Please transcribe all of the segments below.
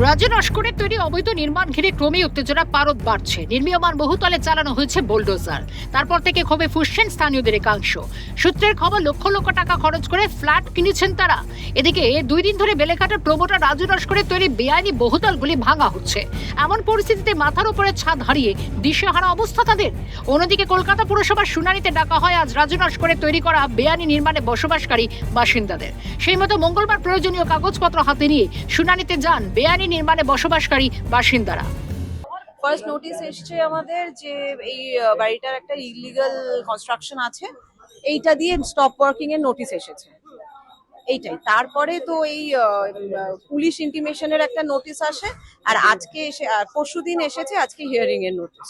রাজ্য নস্করের তৈরি অবৈধ নির্মাণ ঘিরে ক্রমেই উত্তেজনা পারদ বাড়ছে। নির্মীয়মান বহুতলে চালানো হয়েছে বুলডোজার। তারপর থেকে ক্ষোভে ফুঁসছেন স্থানীয়দের একাংশ। সূত্রের খবর, লক্ষ লক্ষ টাকা খরচ করে ফ্ল্যাট কিনেছেন তারা। এদিকে 2 দিন ধরে বেলেঘাটার প্রমোটার রাজু নস্করের তৈরি বেআইনি বহুতলগুলি ভাঙা হচ্ছে। এমন পরিস্থিতিতে মাথার উপরে ছাদ হারিয়ে দিশেহারা অবস্থা তাদের। অন্যদিকে কলকাতা পুরসভার শুনানিতে ডাকা হয় আজ রাজু নস্করের তৈরি করা বেআইনি নির্মাণে বসবাসকারী বাসিন্দাদের। সেই মতো মঙ্গলবার প্রয়োজনীয় কাগজপত্র হাতে নিয়ে শুনানিতে যান বেআইনি নির্মাণে বসবাসকারী বাসিন্দারা। ফার্স্ট নোটিশ এসছে আমাদের যে এই বাড়িটার একটা ইলিগাল কনস্ট্রাকশন আছে, এইটা দিয়ে স্টপ ওয়ার্কিং এর নোটিশ এসেছে। এইটাই। তারপরে তো এই পুলিশ ইন্টিমেশনের একটা নোটিশ আসে, আর আজকে এসে পরশুদিন এসেছে আজকে হিয়ারিং এর নোটিশ।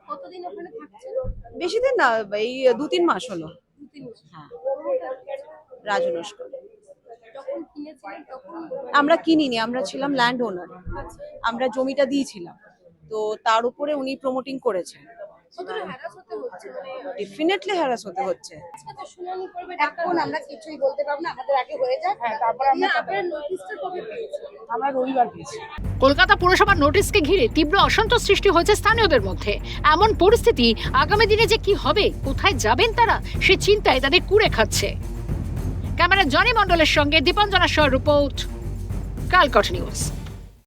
কতদিন ওখানে থাকছেন? বেশি দিন না, এই 2-3 মাস হলো। হ্যাঁ, রাজু নস্কর। যখন কিনেছিলেন তখন আমরা কিনিনি, আমরা ছিলাম ল্যান্ড ওনার। আমরা জমিটা দিয়েছিলাম, তো তার উপরে উনি প্রমোটিং করেছেন। কতটা হ্যারাস হতে হচ্ছে? ডেফিনেটলি হ্যারাস হতে হচ্ছে। আজকে তো শুনানি করবে, এখন আমরা কিছুই বলতে পারবো না, আমাদের আগে হয়ে যাক, তারপর আমরা আপনার নোটিশটা কবে পেয়েছেন? আমরা রবিবার পেয়েছি। কলকাতা পুরসভার নোটিশকে ঘিরে তীব্র অসন্তোষ সৃষ্টি হয়েছে স্থানীয়দের মধ্যে। এমন পরিস্থিতি, আগামী দিনে যে কি হবে, কোথায় যাবেন তারা, সে চিন্তায় তাদের কুড়ে খাচ্ছে। ক্যামেরা জনি মণ্ডলের সঙ্গে দীপঞ্জনা শাহর রিপোর্ট, কালকট নিউজ।